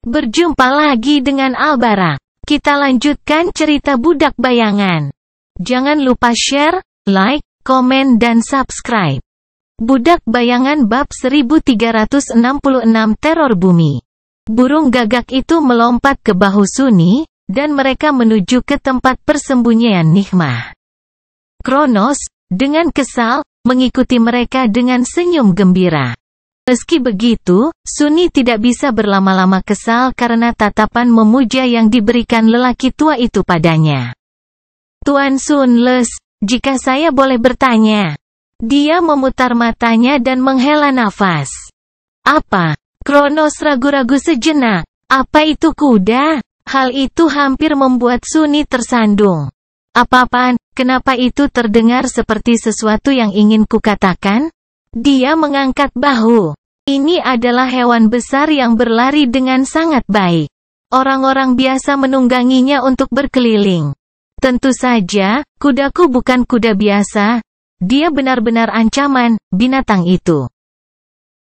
Berjumpa lagi dengan Albara. Kita lanjutkan cerita budak bayangan. Jangan lupa share, like, komen dan subscribe. Budak bayangan bab 1366 teror bumi. Burung gagak itu melompat ke bahu Sunni, dan mereka menuju ke tempat persembunyian Nighmah. Kronos, dengan kesal, mengikuti mereka dengan senyum gembira. Meski begitu, Sunni tidak bisa berlama-lama kesal karena tatapan memuja yang diberikan lelaki tua itu padanya. Tuan Sunles, jika saya boleh bertanya. Dia memutar matanya dan menghela nafas. Apa? Kronos ragu-ragu sejenak. Apa itu kuda? Hal itu hampir membuat Sunni tersandung. Apa-apaan? Kenapa itu terdengar seperti sesuatu yang ingin kukatakan? Dia mengangkat bahu. Ini adalah hewan besar yang berlari dengan sangat baik. Orang-orang biasa menungganginya untuk berkeliling. Tentu saja, kudaku bukan kuda biasa. Dia benar-benar ancaman, binatang itu.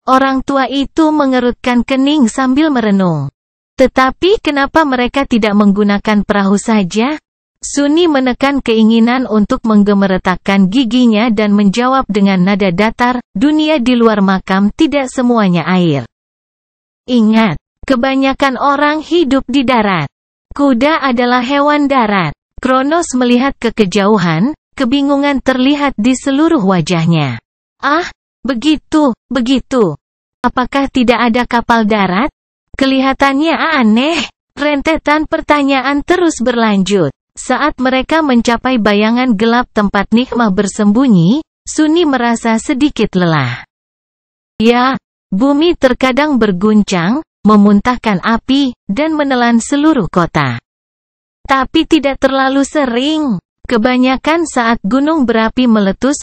Orang tua itu mengerutkan kening sambil merenung. Tetapi kenapa mereka tidak menggunakan perahu saja? Sunni menekan keinginan untuk menggemeretakkan giginya dan menjawab dengan nada datar, dunia di luar makam tidak semuanya air. Ingat, kebanyakan orang hidup di darat. Kuda adalah hewan darat. Kronos melihat ke kejauhan, kebingungan terlihat di seluruh wajahnya. Ah, begitu. Apakah tidak ada kapal darat? Kelihatannya aneh. Rentetan pertanyaan terus berlanjut. Saat mereka mencapai bayangan gelap tempat Nighmah bersembunyi, Sunni merasa sedikit lelah. Ya, bumi terkadang berguncang, memuntahkan api, dan menelan seluruh kota. Tapi tidak terlalu sering. Kebanyakan saat gunung berapi meletus,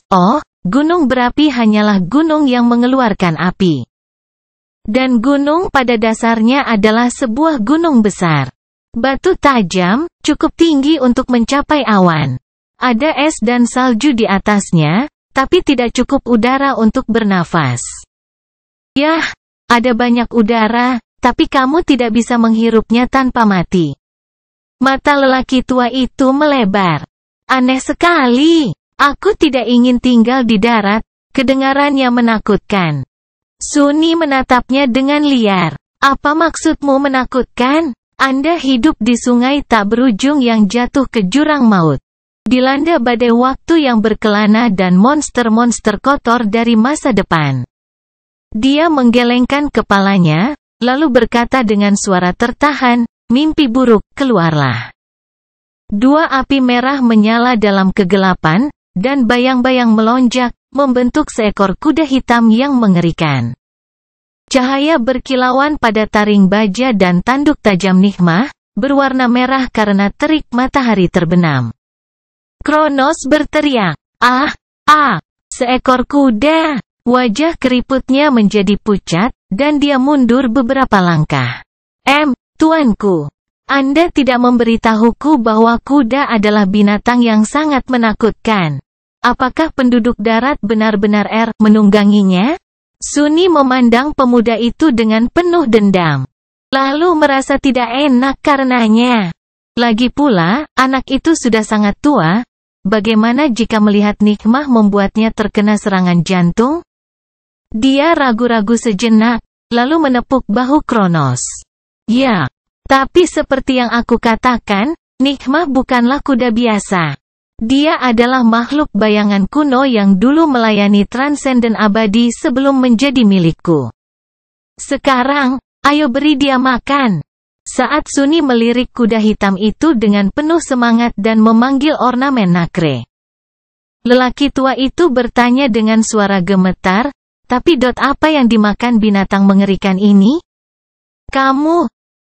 gunung berapi hanyalah gunung yang mengeluarkan api. Dan gunung pada dasarnya adalah sebuah gunung besar. Batu tajam, cukup tinggi untuk mencapai awan. Ada es dan salju di atasnya, tapi tidak cukup udara untuk bernafas. Yah, ada banyak udara, tapi kamu tidak bisa menghirupnya tanpa mati. Mata lelaki tua itu melebar. Aneh sekali. Aku tidak ingin tinggal di darat, kedengarannya menakutkan. Sunni menatapnya dengan liar. Apa maksudmu menakutkan? Anda hidup di sungai tak berujung yang jatuh ke jurang maut. Dilanda badai waktu yang berkelana dan monster-monster kotor dari masa depan. Dia menggelengkan kepalanya, lalu berkata dengan suara tertahan, mimpi buruk, keluarlah. Dua api merah menyala dalam kegelapan, dan bayang-bayang melonjak, membentuk seekor kuda hitam yang mengerikan. Cahaya berkilauan pada taring baja dan tanduk tajam Nighmah, berwarna merah karena terik matahari terbenam. Kronos berteriak, seekor kuda! Wajah keriputnya menjadi pucat, dan dia mundur beberapa langkah. Tuanku, Anda tidak memberitahuku bahwa kuda adalah binatang yang sangat menakutkan. Apakah penduduk darat benar-benar menungganginya? Sunni memandang pemuda itu dengan penuh dendam. Lalu merasa tidak enak karenanya. Lagi pula, anak itu sudah sangat tua. Bagaimana jika melihat Nighmah membuatnya terkena serangan jantung? Dia ragu-ragu sejenak, lalu menepuk bahu Kronos. Ya, tapi seperti yang aku katakan, Nighmah bukanlah kuda biasa. Dia adalah makhluk bayangan kuno yang dulu melayani transenden abadi sebelum menjadi milikku. Sekarang, ayo beri dia makan. Saat Sunni melirik kuda hitam itu dengan penuh semangat dan memanggil ornamen Nakre. Lelaki tua itu bertanya dengan suara gemetar, tapi apa yang dimakan binatang mengerikan ini?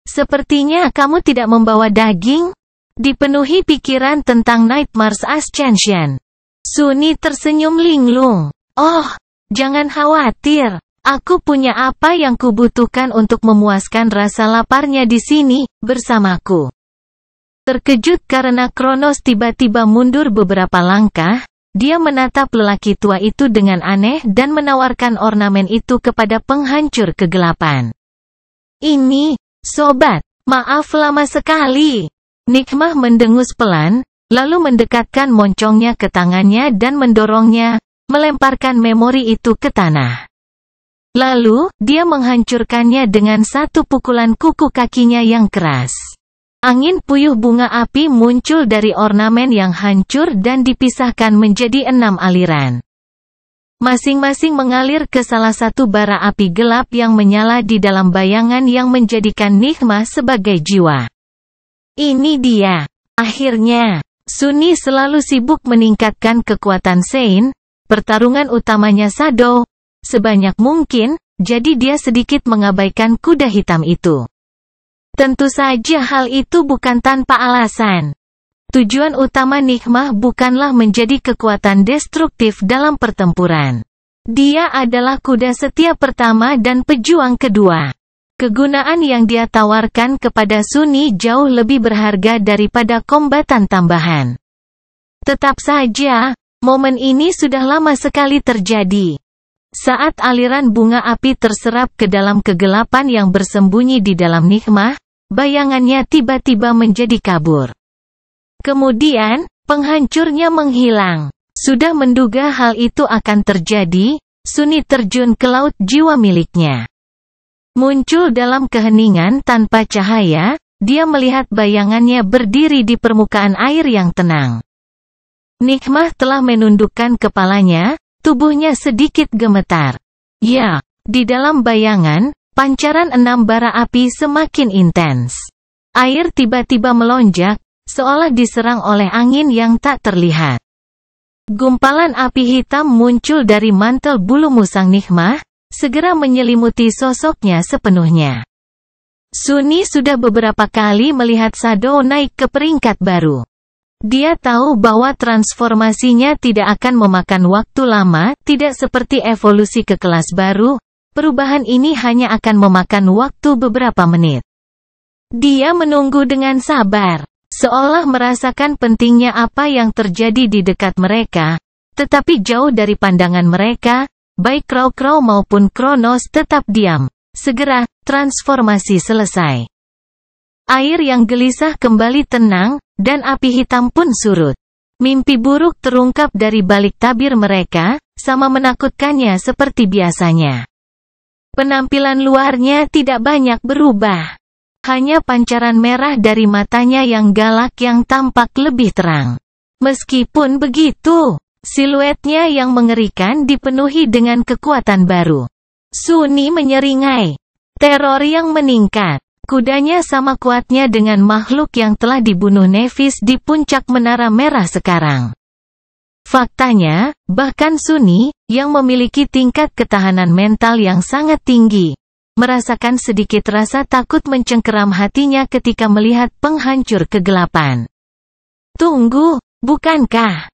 Sepertinya kamu tidak membawa daging? Dipenuhi pikiran tentang Nightmare's Ascension. Sunni tersenyum linglung. Oh, jangan khawatir. Aku punya apa yang kubutuhkan untuk memuaskan rasa laparnya di sini, bersamaku. Terkejut karena Kronos tiba-tiba mundur beberapa langkah, dia menatap lelaki tua itu dengan aneh dan menawarkan ornamen itu kepada penghancur kegelapan. Ini, Sobat, maaf lama sekali. Nikmah mendengus pelan, lalu mendekatkan moncongnya ke tangannya dan mendorongnya, melemparkan memori itu ke tanah. Lalu, dia menghancurkannya dengan satu pukulan kuku kakinya yang keras. Angin puyuh bunga api muncul dari ornamen yang hancur dan dipisahkan menjadi 6 aliran. Masing-masing mengalir ke salah satu bara api gelap yang menyala di dalam bayangan yang menjadikan Nikmah sebagai jiwa. Ini dia. Akhirnya, Sunny selalu sibuk meningkatkan kekuatan Sein, pertarungan utamanya Shadow, sebanyak mungkin, jadi dia sedikit mengabaikan kuda hitam itu. Tentu saja hal itu bukan tanpa alasan. Tujuan utama Nikmah bukanlah menjadi kekuatan destruktif dalam pertempuran. Dia adalah kuda setia pertama dan pejuang kedua. Kegunaan yang dia tawarkan kepada Sunny jauh lebih berharga daripada kombatan tambahan. Tetap saja, momen ini sudah lama sekali terjadi. Saat aliran bunga api terserap ke dalam kegelapan yang bersembunyi di dalam Nikmah, bayangannya tiba-tiba menjadi kabur. Kemudian, penghancurnya menghilang. Sudah menduga hal itu akan terjadi, Sunny terjun ke laut jiwa miliknya. Muncul dalam keheningan tanpa cahaya, dia melihat bayangannya berdiri di permukaan air yang tenang. Nikmah telah menundukkan kepalanya, tubuhnya sedikit gemetar. Ya, di dalam bayangan, pancaran 6 bara api semakin intens. Air tiba-tiba melonjak, seolah diserang oleh angin yang tak terlihat. Gumpalan api hitam muncul dari mantel bulu musang Nikmah, segera menyelimuti sosoknya sepenuhnya. Sunny sudah beberapa kali melihat Shadow naik ke peringkat baru. Dia tahu bahwa transformasinya tidak akan memakan waktu lama, tidak seperti evolusi ke kelas baru, perubahan ini hanya akan memakan waktu beberapa menit. Dia menunggu dengan sabar. Seolah merasakan pentingnya apa yang terjadi di dekat mereka, tetapi jauh dari pandangan mereka, baik Crow maupun Kronos tetap diam. Segera, transformasi selesai. Air yang gelisah kembali tenang, dan api hitam pun surut. Mimpi buruk terungkap dari balik tabir mereka, sama menakutkannya seperti biasanya. Penampilan luarnya tidak banyak berubah. Hanya pancaran merah dari matanya yang galak yang tampak lebih terang. Meskipun begitu, siluetnya yang mengerikan dipenuhi dengan kekuatan baru. Sunny menyeringai. Teror yang meningkat. Kudanya sama kuatnya dengan makhluk yang telah dibunuh Nephis di puncak menara merah sekarang. Faktanya, bahkan Sunny, yang memiliki tingkat ketahanan mental yang sangat tinggi, merasakan sedikit rasa takut mencengkeram hatinya ketika melihat penghancur kegelapan. Tunggu, bukankah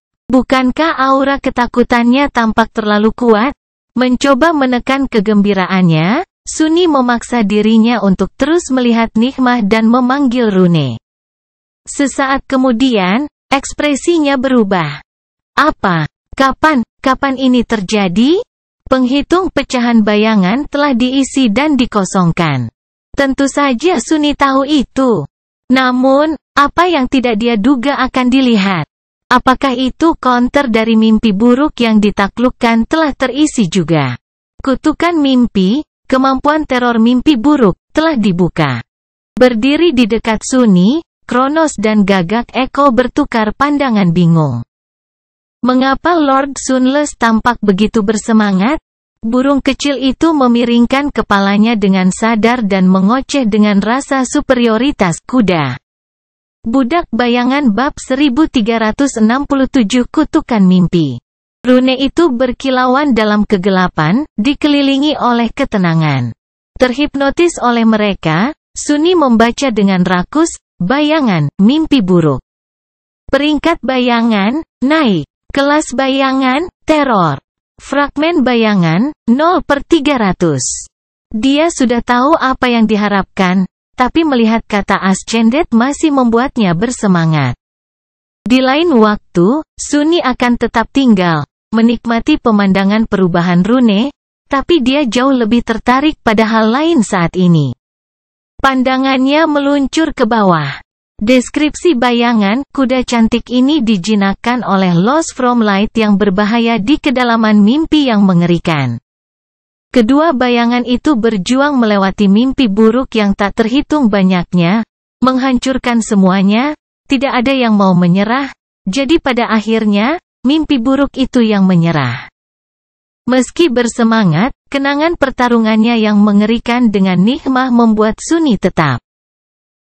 aura ketakutannya tampak terlalu kuat? Mencoba menekan kegembiraannya, Sunny memaksa dirinya untuk terus melihat Nikmah dan memanggil Rune. Sesaat kemudian, ekspresinya berubah. Apa? Kapan ini terjadi? Penghitung pecahan bayangan telah diisi dan dikosongkan. Tentu saja Sunny tahu itu. Namun, apa yang tidak dia duga akan dilihat? Apakah itu counter dari mimpi buruk yang ditaklukkan telah terisi juga? Kutukan mimpi, kemampuan teror mimpi buruk, telah dibuka. Berdiri di dekat Sunny, Kronos dan Gagak Eko bertukar pandangan bingung. Mengapa Lord Sunless tampak begitu bersemangat? Burung kecil itu memiringkan kepalanya dengan sadar dan mengoceh dengan rasa superioritas kuda. Budak bayangan bab 1367 Kutukan Mimpi. Rune itu berkilauan dalam kegelapan, dikelilingi oleh ketenangan. Terhipnotis oleh mereka, Sunny membaca dengan rakus, bayangan, mimpi buruk. Peringkat bayangan, naik. Kelas bayangan, teror. Fragmen bayangan, 0/300. Dia sudah tahu apa yang diharapkan, tapi melihat kata Ascended masih membuatnya bersemangat. Di lain waktu, Sunny akan tetap tinggal, menikmati pemandangan perubahan Rune, tapi dia jauh lebih tertarik pada hal lain saat ini. Pandangannya meluncur ke bawah. Deskripsi bayangan kuda cantik ini dijinakkan oleh Lost from Light yang berbahaya di kedalaman mimpi yang mengerikan. Kedua bayangan itu berjuang melewati mimpi buruk yang tak terhitung banyaknya, menghancurkan semuanya, tidak ada yang mau menyerah, jadi pada akhirnya, mimpi buruk itu yang menyerah. Meski bersemangat, kenangan pertarungannya yang mengerikan dengan nikmah membuat Sunny tetap.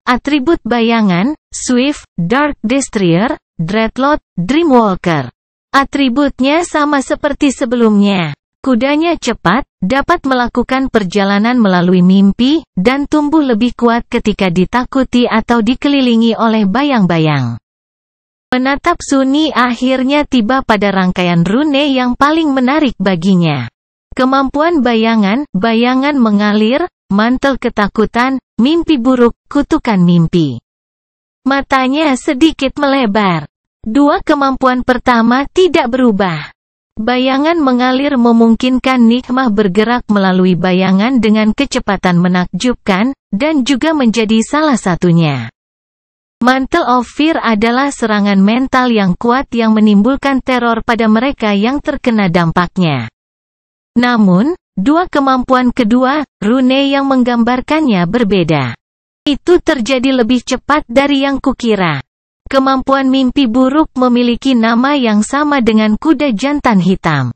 Atribut bayangan, Swift, Dark Destroyer, Dreadlord, Dreamwalker. Atributnya sama seperti sebelumnya. Kudanya cepat, dapat melakukan perjalanan melalui mimpi, dan tumbuh lebih kuat ketika ditakuti atau dikelilingi oleh bayang-bayang. Menatap Sunny akhirnya tiba pada rangkaian rune yang paling menarik baginya. Kemampuan bayangan, bayangan mengalir, mantel ketakutan, mimpi buruk, kutukan mimpi. Matanya sedikit melebar. Dua kemampuan pertama tidak berubah. Bayangan mengalir memungkinkan nikmah bergerak melalui bayangan dengan kecepatan menakjubkan, dan juga menjadi salah satunya. Mantle of Fear adalah serangan mental yang kuat yang menimbulkan teror pada mereka yang terkena dampaknya. Namun, dua kemampuan kedua, rune yang menggambarkannya berbeda. Itu terjadi lebih cepat dari yang kukira. Kemampuan mimpi buruk memiliki nama yang sama dengan kuda jantan hitam.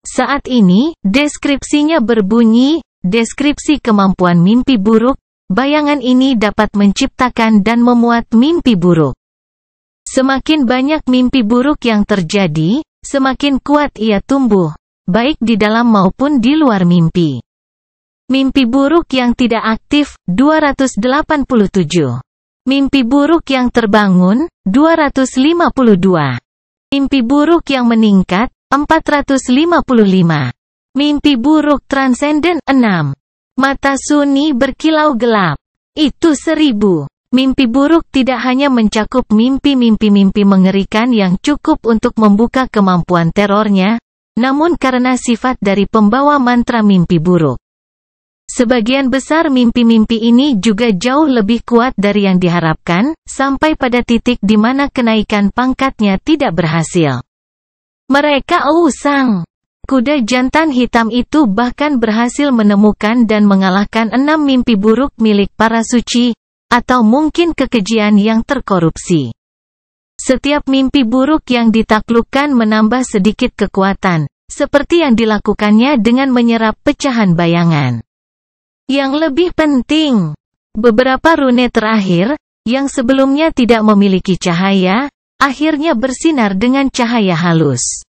Saat ini, deskripsinya berbunyi, deskripsi kemampuan mimpi buruk, bayangan ini dapat menciptakan dan memuat mimpi buruk. Semakin banyak mimpi buruk yang terjadi, semakin kuat ia tumbuh, baik di dalam maupun di luar mimpi. Mimpi buruk yang tidak aktif, 287. Mimpi buruk yang terbangun, 252. Mimpi buruk yang meningkat, 455. Mimpi buruk transenden, 6. Mata Sunny berkilau gelap. Itu 1000. Mimpi buruk tidak hanya mencakup mimpi-mimpi mengerikan yang cukup untuk membuka kemampuan terornya, namun karena sifat dari pembawa mantra mimpi buruk. Sebagian besar mimpi-mimpi ini juga jauh lebih kuat dari yang diharapkan, sampai pada titik di mana kenaikan pangkatnya tidak berhasil. Mereka usang. Kuda jantan hitam itu bahkan berhasil menemukan dan mengalahkan 6 mimpi buruk milik para suci, atau mungkin kekejian yang terkorupsi. Setiap mimpi buruk yang ditaklukkan menambah sedikit kekuatan, seperti yang dilakukannya dengan menyerap pecahan bayangan. Yang lebih penting, beberapa rune terakhir, yang sebelumnya tidak memiliki cahaya, akhirnya bersinar dengan cahaya halus.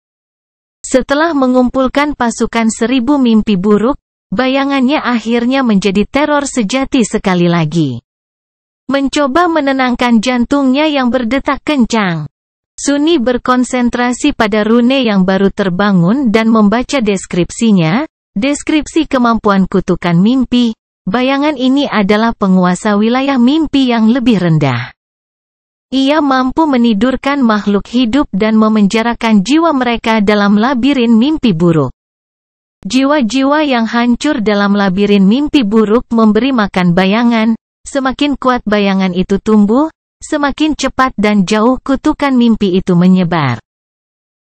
Setelah mengumpulkan pasukan 1000 mimpi buruk, bayangannya akhirnya menjadi teror sejati sekali lagi. Mencoba menenangkan jantungnya yang berdetak kencang. Sunny berkonsentrasi pada rune yang baru terbangun dan membaca deskripsinya. Deskripsi kemampuan kutukan mimpi, bayangan ini adalah penguasa wilayah mimpi yang lebih rendah. Ia mampu menidurkan makhluk hidup dan memenjarakan jiwa mereka dalam labirin mimpi buruk. Jiwa-jiwa yang hancur dalam labirin mimpi buruk memberi makan bayangan, semakin kuat bayangan itu tumbuh, semakin cepat dan jauh kutukan mimpi itu menyebar.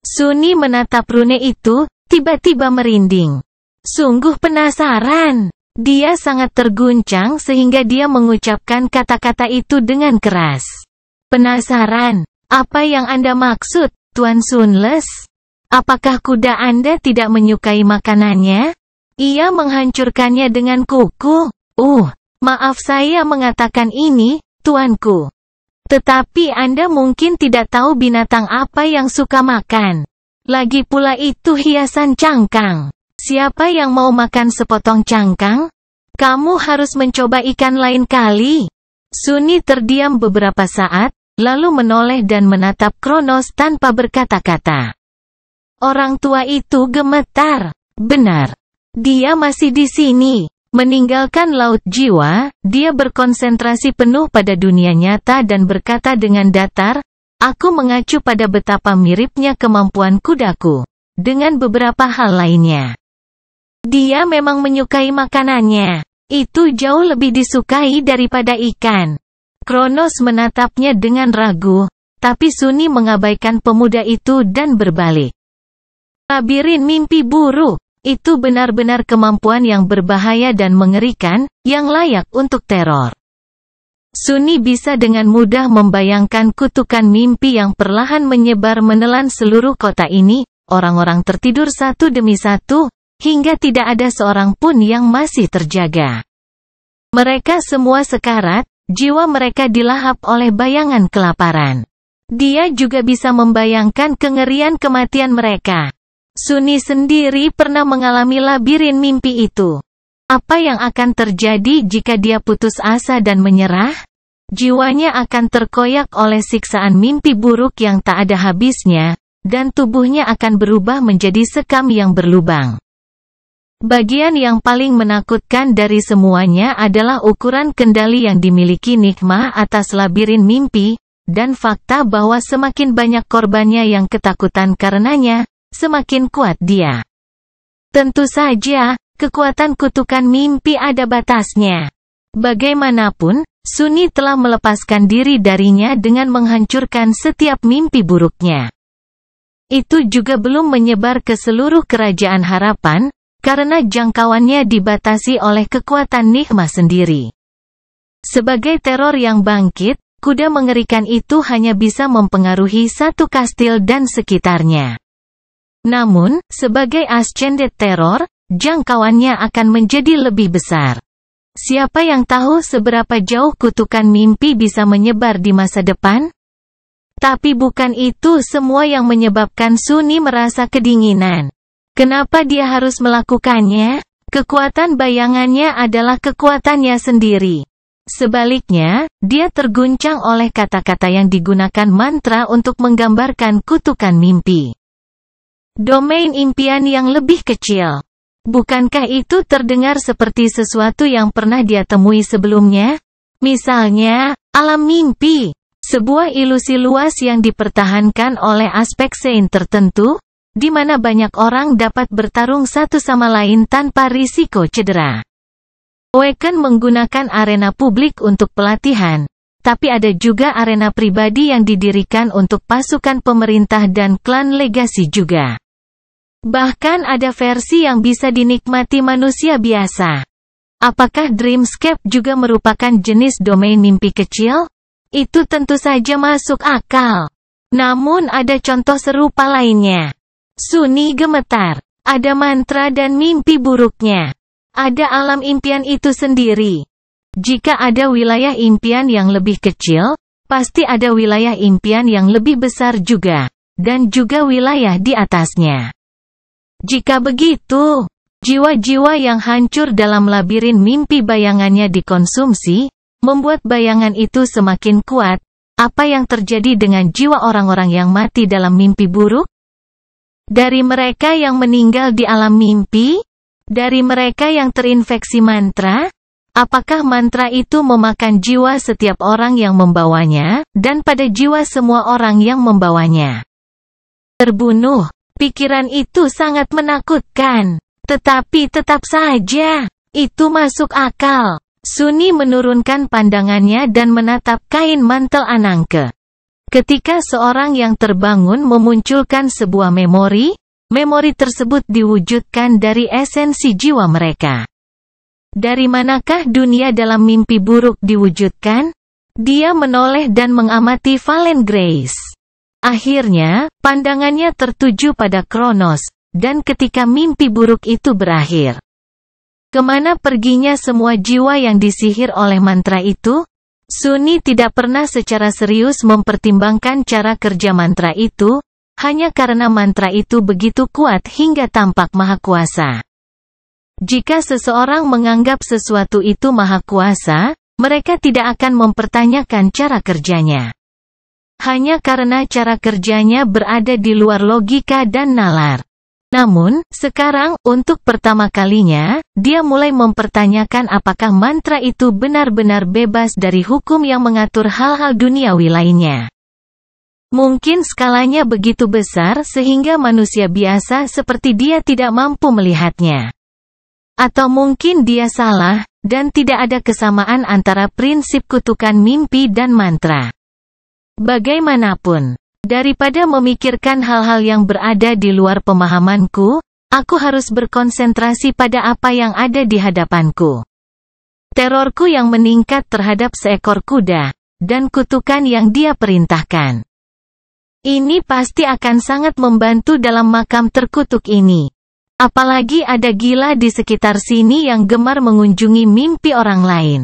Sunny menatap rune itu, tiba-tiba merinding. Sungguh penasaran. Dia sangat terguncang sehingga dia mengucapkan kata-kata itu dengan keras. Penasaran? Apa yang Anda maksud, Tuan Sunless? Apakah kuda Anda tidak menyukai makanannya? Ia menghancurkannya dengan kuku. Maaf saya mengatakan ini, Tuanku. Tetapi Anda mungkin tidak tahu binatang apa yang suka makan. Lagi pula itu hiasan cangkang. Siapa yang mau makan sepotong cangkang? Kamu harus mencoba ikan lain kali. Sunny terdiam beberapa saat, lalu menoleh dan menatap Kronos tanpa berkata-kata. Orang tua itu gemetar. Benar. Dia masih di sini. Meninggalkan laut jiwa, dia berkonsentrasi penuh pada dunia nyata dan berkata dengan datar, aku mengacu pada betapa miripnya kemampuan kudaku. Dengan beberapa hal lainnya. Dia memang menyukai makanannya. Itu jauh lebih disukai daripada ikan. Kronos menatapnya dengan ragu, tapi Sunni mengabaikan pemuda itu dan berbalik. Labirin mimpi buruk, itu benar-benar kemampuan yang berbahaya dan mengerikan, yang layak untuk teror. Sunni bisa dengan mudah membayangkan kutukan mimpi yang perlahan menyebar menelan seluruh kota ini, orang-orang tertidur satu demi satu, hingga tidak ada seorang pun yang masih terjaga. Mereka semua sekarat, jiwa mereka dilahap oleh bayangan kelaparan. Dia juga bisa membayangkan kengerian kematian mereka. Sunni sendiri pernah mengalami labirin mimpi itu. Apa yang akan terjadi jika dia putus asa dan menyerah? Jiwanya akan terkoyak oleh siksaan mimpi buruk yang tak ada habisnya, dan tubuhnya akan berubah menjadi sekam yang berlubang. Bagian yang paling menakutkan dari semuanya adalah ukuran kendali yang dimiliki Nigma atas labirin mimpi, dan fakta bahwa semakin banyak korbannya yang ketakutan karenanya, semakin kuat dia. Tentu saja, kekuatan kutukan mimpi ada batasnya. Bagaimanapun, Sunni telah melepaskan diri darinya dengan menghancurkan setiap mimpi buruknya. Itu juga belum menyebar ke seluruh kerajaan harapan, karena jangkauannya dibatasi oleh kekuatan Nigma sendiri. Sebagai teror yang bangkit, kuda mengerikan itu hanya bisa mempengaruhi satu kastil dan sekitarnya. Namun, sebagai ascended teror, jangkauannya akan menjadi lebih besar. Siapa yang tahu seberapa jauh kutukan mimpi bisa menyebar di masa depan? Tapi bukan itu semua yang menyebabkan Sunni merasa kedinginan. Kenapa dia harus melakukannya? Kekuatan bayangannya adalah kekuatannya sendiri. Sebaliknya, dia terguncang oleh kata-kata yang digunakan mantra untuk menggambarkan kutukan mimpi. Domain impian yang lebih kecil. Bukankah itu terdengar seperti sesuatu yang pernah dia temui sebelumnya? Misalnya, alam mimpi. Sebuah ilusi luas yang dipertahankan oleh aspek sein tertentu, di mana banyak orang dapat bertarung satu sama lain tanpa risiko cedera. Awaken menggunakan arena publik untuk pelatihan, tapi ada juga arena pribadi yang didirikan untuk pasukan pemerintah dan klan legasi juga. Bahkan ada versi yang bisa dinikmati manusia biasa. Apakah Dreamscape juga merupakan jenis domain mimpi kecil? Itu tentu saja masuk akal. Namun ada contoh serupa lainnya. Sunni gemetar. Ada mantra dan mimpi buruknya. Ada alam impian itu sendiri. Jika ada wilayah impian yang lebih kecil, pasti ada wilayah impian yang lebih besar juga, dan juga wilayah di atasnya. Jika begitu, jiwa-jiwa yang hancur dalam labirin mimpi bayangannya dikonsumsi, membuat bayangan itu semakin kuat. Apa yang terjadi dengan jiwa orang-orang yang mati dalam mimpi buruk? Dari mereka yang meninggal di alam mimpi? Dari mereka yang terinfeksi mantra? Apakah mantra itu memakan jiwa setiap orang yang membawanya, dan pada jiwa semua orang yang membawanya? Terbunuh. Pikiran itu sangat menakutkan. Tetapi tetap saja, itu masuk akal. Sunni menurunkan pandangannya dan menatap kain mantel Anangke. Ketika seorang yang terbangun memunculkan sebuah memori, memori tersebut diwujudkan dari esensi jiwa mereka. Dari manakah dunia dalam mimpi buruk diwujudkan? Dia menoleh dan mengamati Valen Grace. Akhirnya, pandangannya tertuju pada Kronos, dan ketika mimpi buruk itu berakhir, kemana perginya semua jiwa yang disihir oleh mantra itu? Sunni tidak pernah secara serius mempertimbangkan cara kerja mantra itu, hanya karena mantra itu begitu kuat hingga tampak maha kuasa. Jika seseorang menganggap sesuatu itu maha kuasa, mereka tidak akan mempertanyakan cara kerjanya. Hanya karena cara kerjanya berada di luar logika dan nalar. Namun, sekarang, untuk pertama kalinya, dia mulai mempertanyakan apakah mantra itu benar-benar bebas dari hukum yang mengatur hal-hal duniawi lainnya. Mungkin skalanya begitu besar sehingga manusia biasa seperti dia tidak mampu melihatnya. Atau mungkin dia salah, dan tidak ada kesamaan antara prinsip kutukan mimpi dan mantra. Bagaimanapun, daripada memikirkan hal-hal yang berada di luar pemahamanku, aku harus berkonsentrasi pada apa yang ada di hadapanku. Terorku yang meningkat terhadap seekor kuda, dan kutukan yang dia perintahkan. Ini pasti akan sangat membantu dalam makam terkutuk ini. Apalagi ada gila di sekitar sini yang gemar mengunjungi mimpi orang lain.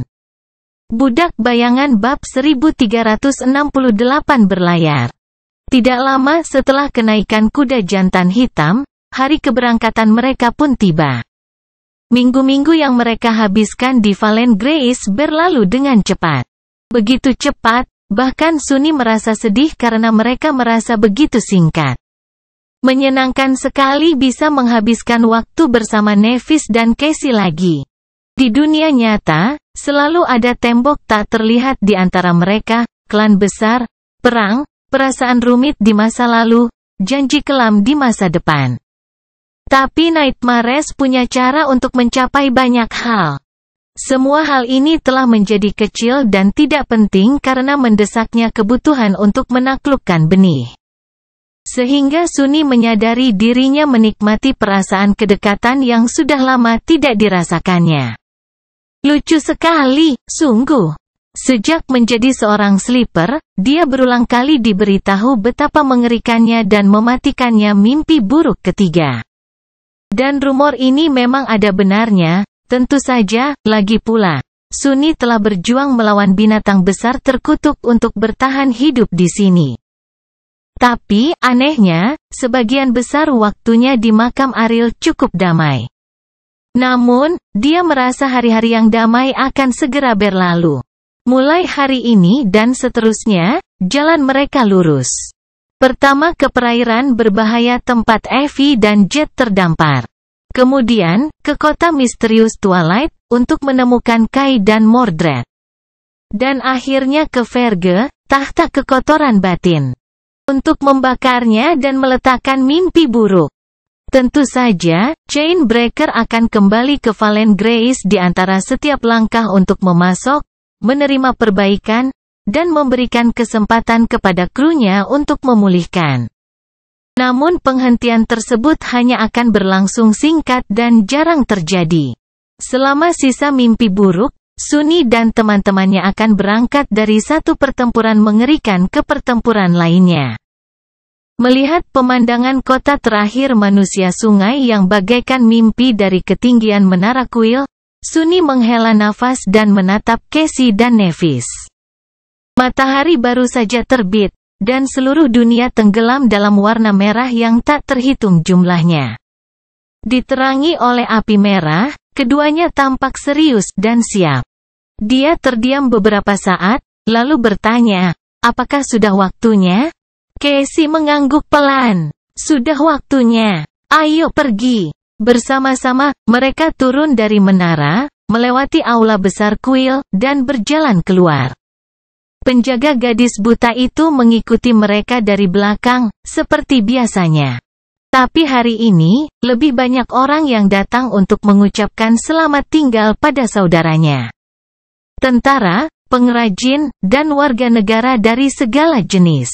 Budak Bayangan bab 1368 berlayar. Tidak lama setelah kenaikan kuda jantan hitam, hari keberangkatan mereka pun tiba. Minggu-minggu yang mereka habiskan di Valen Grace berlalu dengan cepat. Begitu cepat, bahkan Sunny merasa sedih karena mereka merasa begitu singkat. Menyenangkan sekali bisa menghabiskan waktu bersama Nevis dan Casey lagi. Di dunia nyata, selalu ada tembok tak terlihat di antara mereka, klan besar, perang, perasaan rumit di masa lalu, janji kelam di masa depan. Tapi Nightmares punya cara untuk mencapai banyak hal. Semua hal ini telah menjadi kecil dan tidak penting karena mendesaknya kebutuhan untuk menaklukkan benih. Sehingga Sunny menyadari dirinya menikmati perasaan kedekatan yang sudah lama tidak dirasakannya. Lucu sekali, sungguh. Sejak menjadi seorang sleeper, dia berulang kali diberitahu betapa mengerikannya dan mematikannya mimpi buruk ketiga. Dan rumor ini memang ada benarnya, tentu saja, lagi pula. Sunny telah berjuang melawan binatang besar terkutuk untuk bertahan hidup di sini. Tapi, anehnya, sebagian besar waktunya di makam Ariel cukup damai. Namun, dia merasa hari-hari yang damai akan segera berlalu. Mulai hari ini dan seterusnya, jalan mereka lurus. Pertama ke perairan berbahaya tempat Evie dan Jet terdampar. Kemudian, ke kota misterius Twilight, untuk menemukan Kai dan Mordred. Dan akhirnya ke Verge, tahta kekotoran batin. Untuk membakarnya dan meletakkan mimpi buruk. Tentu saja, Chainbreaker akan kembali ke Valen Grace di antara setiap langkah untuk memasok, menerima perbaikan, dan memberikan kesempatan kepada krunya untuk memulihkan. Namun penghentian tersebut hanya akan berlangsung singkat dan jarang terjadi. Selama sisa mimpi buruk, Sunny dan teman-temannya akan berangkat dari satu pertempuran mengerikan ke pertempuran lainnya. Melihat pemandangan kota terakhir manusia sungai yang bagaikan mimpi dari ketinggian menara kuil, Sunny menghela nafas dan menatap Casey dan Nevis. Matahari baru saja terbit, dan seluruh dunia tenggelam dalam warna merah yang tak terhitung jumlahnya. Diterangi oleh api merah, keduanya tampak serius dan siap. Dia terdiam beberapa saat, lalu bertanya, apakah sudah waktunya? Casey mengangguk pelan. Sudah waktunya. Ayo pergi. Bersama-sama, mereka turun dari menara, melewati aula besar kuil, dan berjalan keluar. Penjaga gadis buta itu mengikuti mereka dari belakang, seperti biasanya. Tapi hari ini, lebih banyak orang yang datang untuk mengucapkan selamat tinggal pada saudaranya. Tentara, pengrajin, dan warga negara dari segala jenis.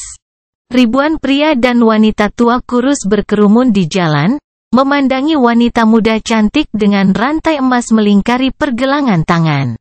Ribuan pria dan wanita tua kurus berkerumun di jalan, memandangi wanita muda cantik dengan rantai emas melingkari pergelangan tangan.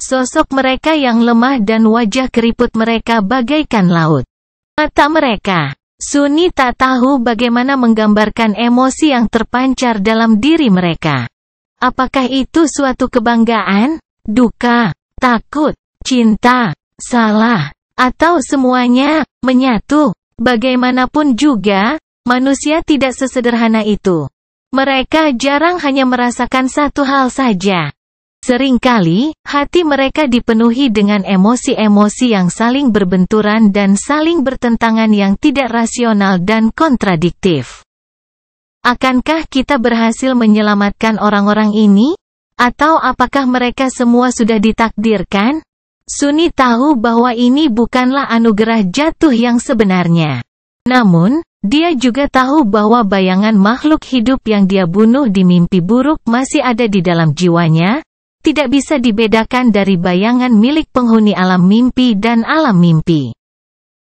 Sosok mereka yang lemah dan wajah keriput mereka bagaikan laut. Mata mereka. Sunny tak tahu bagaimana menggambarkan emosi yang terpancar dalam diri mereka. Apakah itu suatu kebanggaan? Duka, takut, cinta, salah, atau semuanya menyatu? Bagaimanapun juga, manusia tidak sesederhana itu. Mereka jarang hanya merasakan satu hal saja. Seringkali, hati mereka dipenuhi dengan emosi-emosi yang saling berbenturan dan saling bertentangan yang tidak rasional dan kontradiktif. Akankah kita berhasil menyelamatkan orang-orang ini? Atau apakah mereka semua sudah ditakdirkan? Sunny tahu bahwa ini bukanlah anugerah jatuh yang sebenarnya. Namun, dia juga tahu bahwa bayangan makhluk hidup yang dia bunuh di mimpi buruk masih ada di dalam jiwanya, tidak bisa dibedakan dari bayangan milik penghuni alam mimpi dan alam mimpi.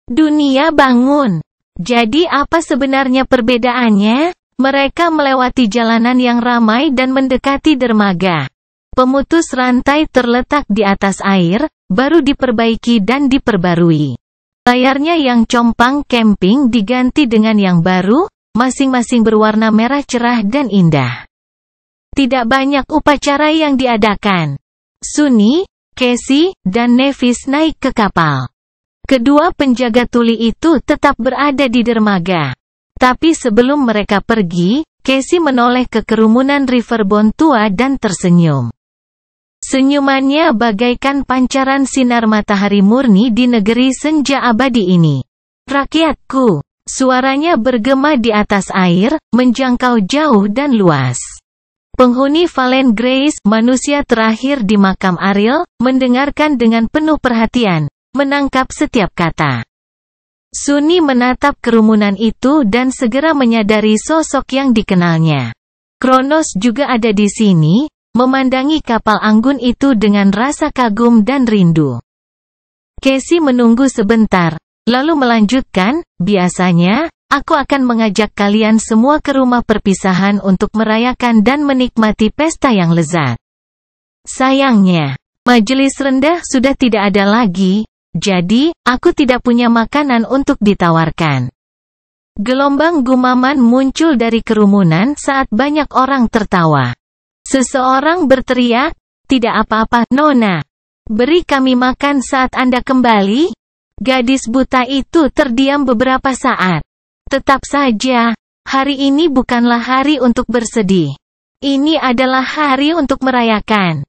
Dunia bangun. Jadi apa sebenarnya perbedaannya? Mereka melewati jalanan yang ramai dan mendekati dermaga. Pemutus rantai terletak di atas air, baru diperbaiki dan diperbarui. Layarnya yang compang camping diganti dengan yang baru, masing-masing berwarna merah cerah dan indah. Tidak banyak upacara yang diadakan. Sunny, Casey, dan Nevis naik ke kapal. Kedua penjaga tuli itu tetap berada di dermaga. Tapi sebelum mereka pergi, Casey menoleh ke kerumunan Riverbond tua dan tersenyum. Senyumannya bagaikan pancaran sinar matahari murni di negeri senja abadi ini. Rakyatku, suaranya bergema di atas air, menjangkau jauh dan luas. Penghuni Valen Grace, manusia terakhir di makam Ariel, mendengarkan dengan penuh perhatian, menangkap setiap kata. Sunny menatap kerumunan itu dan segera menyadari sosok yang dikenalnya. Kronos juga ada di sini, memandangi kapal anggun itu dengan rasa kagum dan rindu. Casey menunggu sebentar, lalu melanjutkan, biasanya, aku akan mengajak kalian semua ke rumah perpisahan untuk merayakan dan menikmati pesta yang lezat. Sayangnya, majelis rendah sudah tidak ada lagi. Jadi, aku tidak punya makanan untuk ditawarkan. Gelombang gumaman muncul dari kerumunan saat banyak orang tertawa. Seseorang berteriak, "Tidak apa-apa, Nona. Beri kami makan saat Anda kembali." Gadis buta itu terdiam beberapa saat. Tetap saja, hari ini bukanlah hari untuk bersedih. Ini adalah hari untuk merayakan.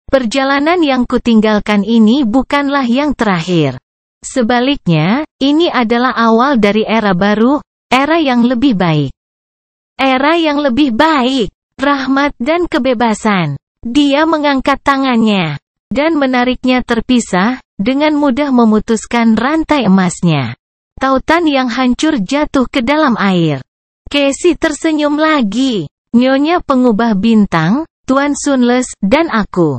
Perjalanan yang kutinggalkan ini bukanlah yang terakhir. Sebaliknya, ini adalah awal dari era baru, era yang lebih baik. Era yang lebih baik, rahmat dan kebebasan. Dia mengangkat tangannya, dan menariknya terpisah, dengan mudah memutuskan rantai emasnya. Tautan yang hancur jatuh ke dalam air. Casey tersenyum lagi. Nyonya pengubah bintang, Tuan Sunless, dan aku.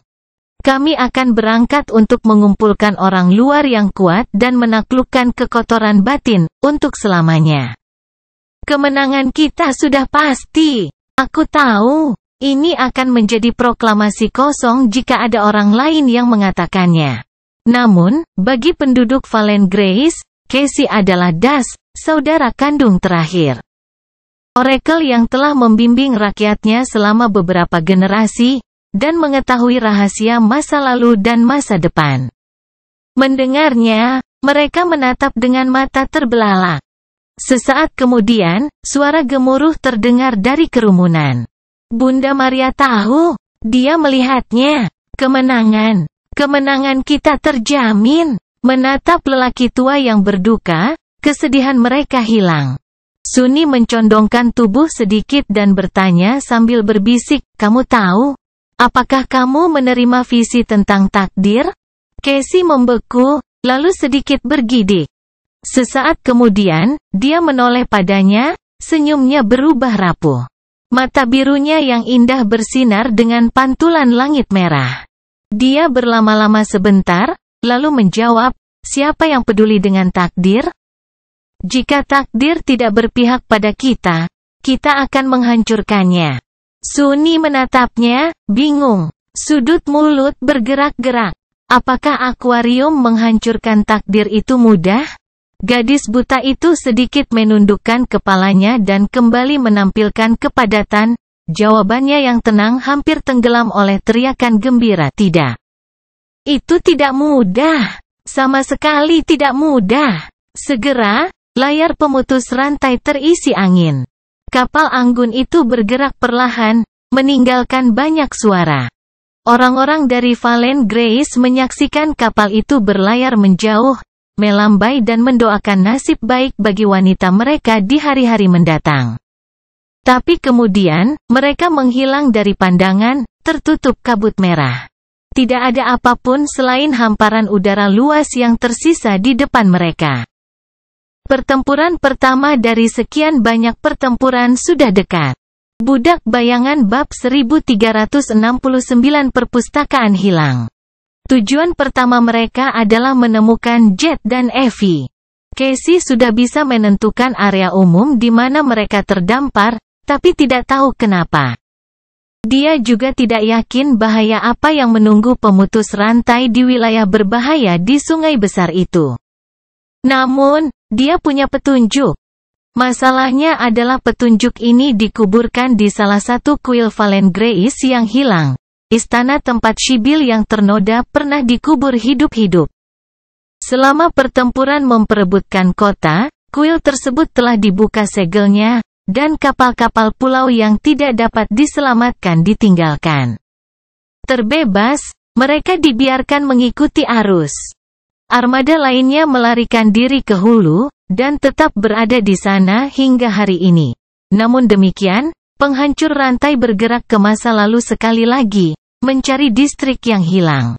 Kami akan berangkat untuk mengumpulkan orang luar yang kuat dan menaklukkan kekotoran batin, untuk selamanya. Kemenangan kita sudah pasti. Aku tahu, ini akan menjadi proklamasi kosong jika ada orang lain yang mengatakannya. Namun, bagi penduduk Valen Grace, Casey adalah saudara kandung terakhir. Oracle yang telah membimbing rakyatnya selama beberapa generasi, dan mengetahui rahasia masa lalu dan masa depan. Mendengarnya, mereka menatap dengan mata terbelalak. Sesaat kemudian, suara gemuruh terdengar dari kerumunan. Bunda Maria tahu, dia melihatnya. Kemenangan. Kemenangan kita terjamin. Menatap lelaki tua yang berduka, kesedihan mereka hilang. Sunny mencondongkan tubuh sedikit dan bertanya sambil berbisik, "Kamu tahu? Apakah kamu menerima visi tentang takdir?" Casey membeku, lalu sedikit bergidik. Sesaat kemudian, dia menoleh padanya, senyumnya berubah rapuh. Mata birunya yang indah bersinar dengan pantulan langit merah. Dia berlama-lama sebentar, lalu menjawab, "Siapa yang peduli dengan takdir? Jika takdir tidak berpihak pada kita, kita akan menghancurkannya." Sunny menatapnya, bingung. Sudut mulut bergerak-gerak. Apakah akuarium menghancurkan takdir itu mudah? Gadis buta itu sedikit menundukkan kepalanya dan kembali menampilkan kepadatan. Jawabannya yang tenang hampir tenggelam oleh teriakan gembira. Tidak. Itu tidak mudah. Sama sekali tidak mudah. Segera, layar pemutus rantai terisi angin. Kapal anggun itu bergerak perlahan, meninggalkan banyak suara. Orang-orang dari Valen Grace menyaksikan kapal itu berlayar menjauh, melambai dan mendoakan nasib baik bagi wanita mereka di hari-hari mendatang. Tapi kemudian, mereka menghilang dari pandangan, tertutup kabut merah. Tidak ada apapun selain hamparan udara luas yang tersisa di depan mereka. Pertempuran pertama dari sekian banyak pertempuran sudah dekat. Budak Bayangan Bab 1369 Perpustakaan Hilang. Tujuan pertama mereka adalah menemukan Jet dan Effie. Casey sudah bisa menentukan area umum di mana mereka terdampar, tapi tidak tahu kenapa. Dia juga tidak yakin bahaya apa yang menunggu pemutus rantai di wilayah berbahaya di sungai besar itu. Namun, dia punya petunjuk. Masalahnya adalah petunjuk ini dikuburkan di salah satu kuil Valen Grace yang hilang. Istana tempat Sybil yang ternoda pernah dikubur hidup-hidup. Selama pertempuran memperebutkan kota, kuil tersebut telah dibuka segelnya, dan kapal-kapal pulau yang tidak dapat diselamatkan ditinggalkan. Terbebas, mereka dibiarkan mengikuti arus. Armada lainnya melarikan diri ke hulu, dan tetap berada di sana hingga hari ini. Namun demikian, penghancur rantai bergerak ke masa lalu sekali lagi, mencari distrik yang hilang.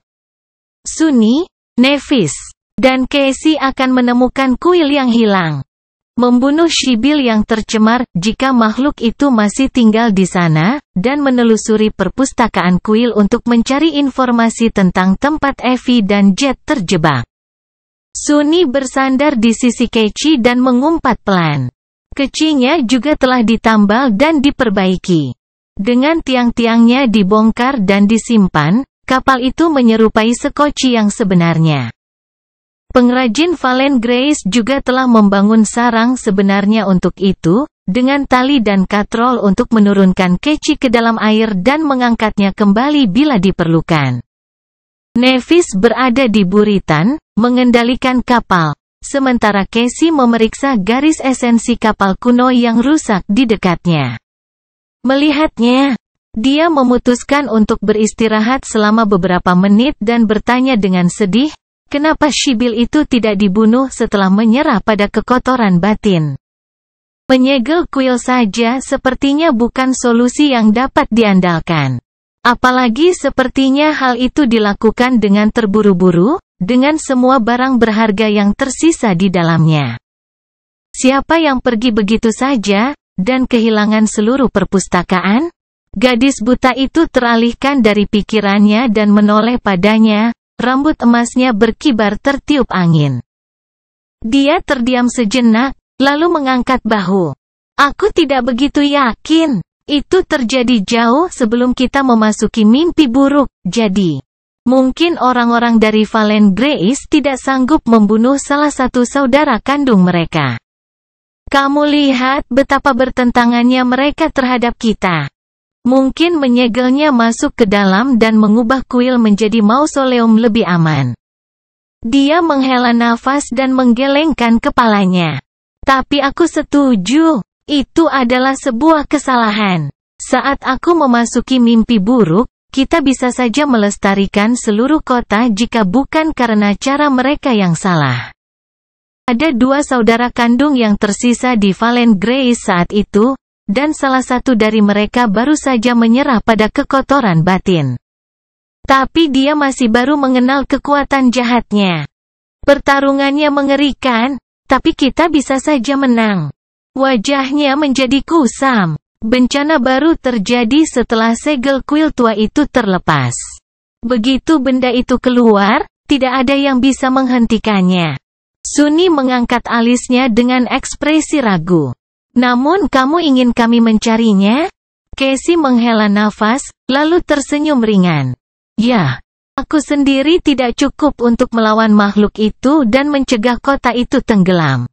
Sunny, Nevis, dan Casey akan menemukan kuil yang hilang. Membunuh Sybil yang tercemar, jika makhluk itu masih tinggal di sana, dan menelusuri perpustakaan kuil untuk mencari informasi tentang tempat Effie dan Jet terjebak. Sunny bersandar di sisi Casey dan mengumpat pelan. Kecinya juga telah ditambal dan diperbaiki. Dengan tiang-tiangnya dibongkar dan disimpan, kapal itu menyerupai sekoci yang sebenarnya. Pengrajin Valen Grace juga telah membangun sarang sebenarnya untuk itu, dengan tali dan katrol untuk menurunkan Casey ke dalam air dan mengangkatnya kembali bila diperlukan. Nevis berada di buritan, mengendalikan kapal, sementara Casey memeriksa garis esensi kapal kuno yang rusak di dekatnya. Melihatnya, dia memutuskan untuk beristirahat selama beberapa menit dan bertanya dengan sedih, kenapa Sybil itu tidak dibunuh setelah menyerah pada kekotoran batin. Menyegel kuil saja sepertinya bukan solusi yang dapat diandalkan. Apalagi sepertinya hal itu dilakukan dengan terburu-buru, dengan semua barang berharga yang tersisa di dalamnya. Siapa yang pergi begitu saja, dan kehilangan seluruh perpustakaan? Gadis buta itu teralihkan dari pikirannya dan menoleh padanya, rambut emasnya berkibar tertiup angin. Dia terdiam sejenak, lalu mengangkat bahu. Aku tidak begitu yakin. Itu terjadi jauh sebelum kita memasuki mimpi buruk, jadi mungkin orang-orang dari Valen Grace tidak sanggup membunuh salah satu saudara kandung mereka. Kamu lihat betapa bertentangannya mereka terhadap kita. Mungkin menyegelnya masuk ke dalam dan mengubah kuil menjadi mausoleum lebih aman. Dia menghela nafas dan menggelengkan kepalanya. Tapi aku setuju. Itu adalah sebuah kesalahan. Saat aku memasuki mimpi buruk, kita bisa saja melestarikan seluruh kota jika bukan karena cara mereka yang salah. Ada dua saudara kandung yang tersisa di Valen Grace saat itu, dan salah satu dari mereka baru saja menyerah pada kekotoran batin. Tapi dia masih baru mengenal kekuatan jahatnya. Pertarungannya mengerikan, tapi kita bisa saja menang. Wajahnya menjadi kusam. Bencana baru terjadi setelah segel kuil tua itu terlepas. Begitu benda itu keluar, tidak ada yang bisa menghentikannya. Sunny mengangkat alisnya dengan ekspresi ragu. Namun kamu ingin kami mencarinya? Casey menghela nafas, lalu tersenyum ringan. Ya, aku sendiri tidak cukup untuk melawan makhluk itu dan mencegah kota itu tenggelam.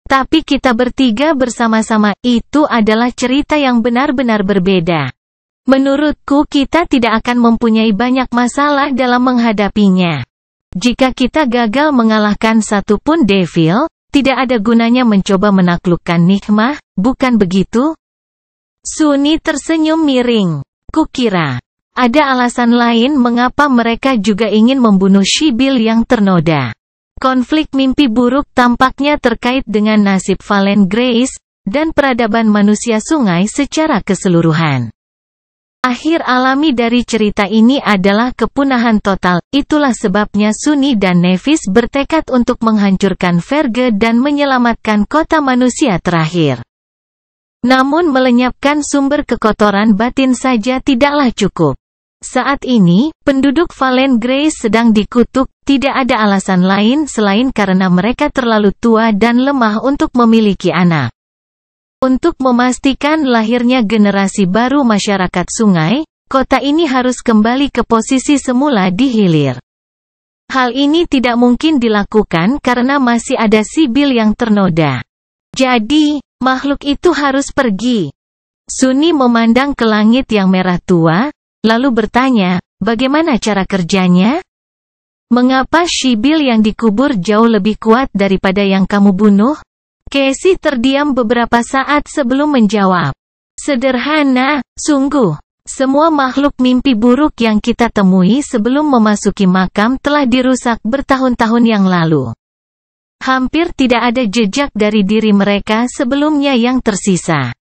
Tapi kita bertiga bersama-sama, itu adalah cerita yang benar-benar berbeda. Menurutku kita tidak akan mempunyai banyak masalah dalam menghadapinya. Jika kita gagal mengalahkan satu pun devil, tidak ada gunanya mencoba menaklukkan Nikmah, bukan begitu? Sunny tersenyum miring. Kukira ada alasan lain mengapa mereka juga ingin membunuh Sybil yang ternoda. Konflik mimpi buruk tampaknya terkait dengan nasib Valen Grace, dan peradaban manusia sungai secara keseluruhan. Akhir alami dari cerita ini adalah kepunahan total, itulah sebabnya Sunny dan Nevis bertekad untuk menghancurkan Verge dan menyelamatkan kota manusia terakhir. Namun melenyapkan sumber kekotoran batin saja tidaklah cukup. Saat ini, penduduk Valen Grace sedang dikutuk, tidak ada alasan lain selain karena mereka terlalu tua dan lemah untuk memiliki anak. Untuk memastikan lahirnya generasi baru masyarakat sungai, kota ini harus kembali ke posisi semula di hilir. Hal ini tidak mungkin dilakukan karena masih ada sibil yang ternoda. Jadi, makhluk itu harus pergi. Sunni memandang ke langit yang merah tua, lalu bertanya, bagaimana cara kerjanya? Mengapa sibil yang dikubur jauh lebih kuat daripada yang kamu bunuh? Casey terdiam beberapa saat sebelum menjawab. Sederhana, sungguh. Semua makhluk mimpi buruk yang kita temui sebelum memasuki makam telah dirusak bertahun-tahun yang lalu. Hampir tidak ada jejak dari diri mereka sebelumnya yang tersisa.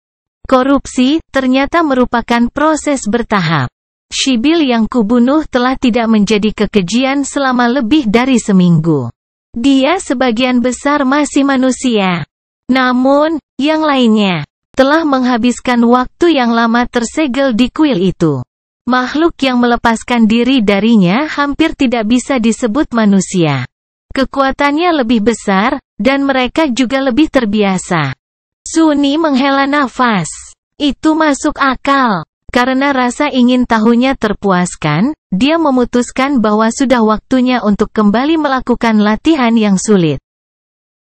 Korupsi ternyata merupakan proses bertahap. Sibil yang kubunuh telah tidak menjadi kekejian selama lebih dari seminggu. Dia sebagian besar masih manusia. Namun, yang lainnya telah menghabiskan waktu yang lama tersegel di kuil itu. Makhluk yang melepaskan diri darinya hampir tidak bisa disebut manusia. Kekuatannya lebih besar, dan mereka juga lebih terbiasa. Sunni menghela nafas. Itu masuk akal. Karena rasa ingin tahunya terpuaskan, dia memutuskan bahwa sudah waktunya untuk kembali melakukan latihan yang sulit.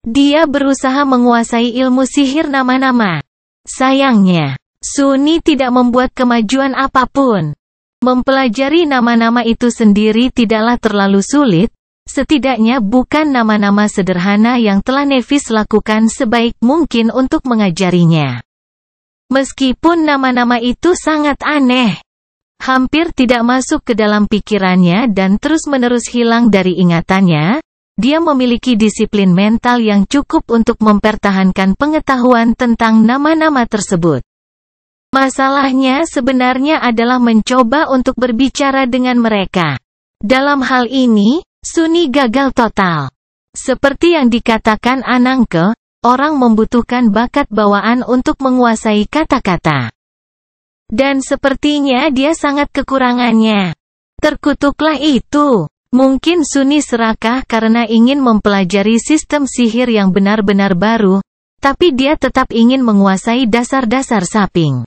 Dia berusaha menguasai ilmu sihir nama-nama. Sayangnya, Sunni tidak membuat kemajuan apapun. Mempelajari nama-nama itu sendiri tidaklah terlalu sulit, setidaknya bukan nama-nama sederhana yang telah Nevis lakukan sebaik mungkin untuk mengajarinya. Meskipun nama-nama itu sangat aneh, hampir tidak masuk ke dalam pikirannya dan terus-menerus hilang dari ingatannya, dia memiliki disiplin mental yang cukup untuk mempertahankan pengetahuan tentang nama-nama tersebut. Masalahnya sebenarnya adalah mencoba untuk berbicara dengan mereka. Dalam hal ini, Sunni gagal total. Seperti yang dikatakan Anangke, orang membutuhkan bakat bawaan untuk menguasai kata-kata. Dan sepertinya dia sangat kekurangannya. Terkutuklah itu. Mungkin Sunni serakah karena ingin mempelajari sistem sihir yang benar-benar baru, tapi dia tetap ingin menguasai dasar-dasar saping.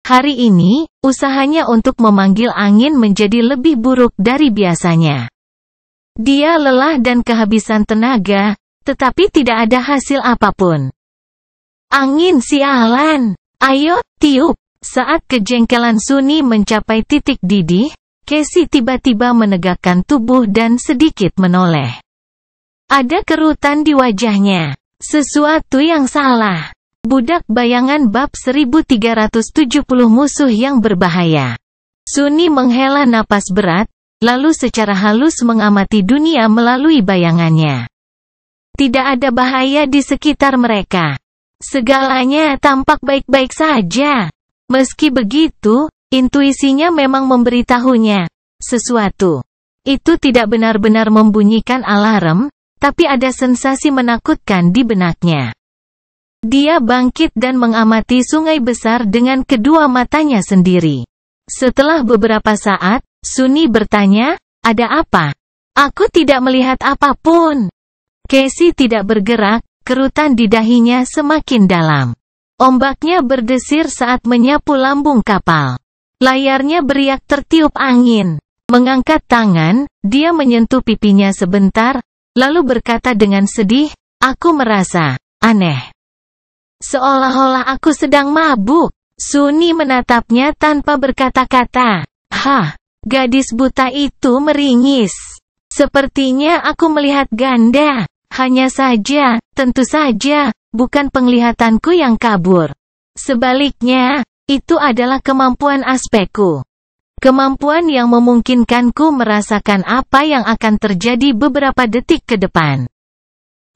Hari ini, usahanya untuk memanggil angin menjadi lebih buruk dari biasanya. Dia lelah dan kehabisan tenaga, tetapi tidak ada hasil apapun. Angin sialan! Ayo, tiup! Saat kejengkelan Sunni mencapai titik didih, Casey tiba-tiba menegakkan tubuh dan sedikit menoleh. Ada kerutan di wajahnya. Sesuatu yang salah. Budak Bayangan bab 1370 musuh yang berbahaya. Sunni menghela napas berat, lalu secara halus mengamati dunia melalui bayangannya. Tidak ada bahaya di sekitar mereka. Segalanya tampak baik-baik saja. Meski begitu, intuisinya memang memberitahunya sesuatu. Itu tidak benar-benar membunyikan alarm, tapi ada sensasi menakutkan di benaknya. Dia bangkit dan mengamati sungai besar dengan kedua matanya sendiri. Setelah beberapa saat, Sunni bertanya, "Ada apa?" "Aku tidak melihat apapun." Casey tidak bergerak, kerutan di dahinya semakin dalam. Ombaknya berdesir saat menyapu lambung kapal. Layarnya beriak tertiup angin. Mengangkat tangan, dia menyentuh pipinya sebentar, lalu berkata dengan sedih, "Aku merasa aneh. Seolah-olah aku sedang mabuk." Sunni menatapnya tanpa berkata-kata. "Hah?" Gadis buta itu meringis. "Sepertinya aku melihat ganda. Hanya saja, tentu saja, bukan penglihatanku yang kabur. Sebaliknya, itu adalah kemampuan aspekku. Kemampuan yang memungkinkanku merasakan apa yang akan terjadi beberapa detik ke depan."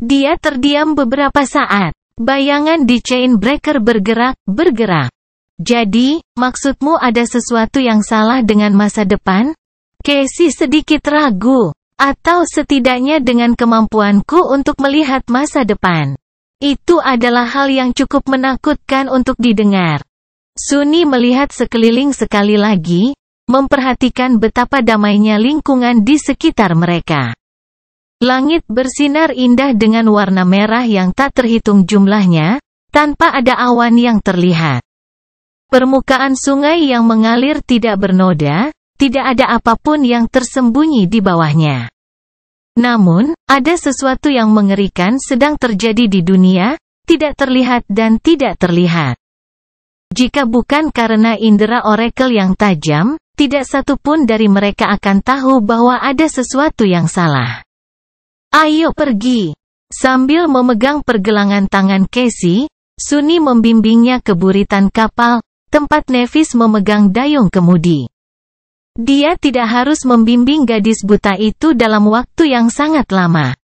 Dia terdiam beberapa saat. Bayangan di Chainbreaker bergerak. "Jadi, maksudmu ada sesuatu yang salah dengan masa depan?" Casey sedikit ragu. "Atau setidaknya dengan kemampuanku untuk melihat masa depan." Itu adalah hal yang cukup menakutkan untuk didengar. Sunni melihat sekeliling sekali lagi, memperhatikan betapa damainya lingkungan di sekitar mereka. Langit bersinar indah dengan warna merah yang tak terhitung jumlahnya, tanpa ada awan yang terlihat. Permukaan sungai yang mengalir tidak bernoda, tidak ada apapun yang tersembunyi di bawahnya. Namun, ada sesuatu yang mengerikan sedang terjadi di dunia, tidak terlihat dan tidak terlihat. Jika bukan karena indera orakel yang tajam, tidak satu pun dari mereka akan tahu bahwa ada sesuatu yang salah. Ayo pergi. Sambil memegang pergelangan tangan Casey, Sunni membimbingnya ke buritan kapal, tempat Nevis memegang dayung kemudi. Dia tidak harus membimbing gadis buta itu dalam waktu yang sangat lama.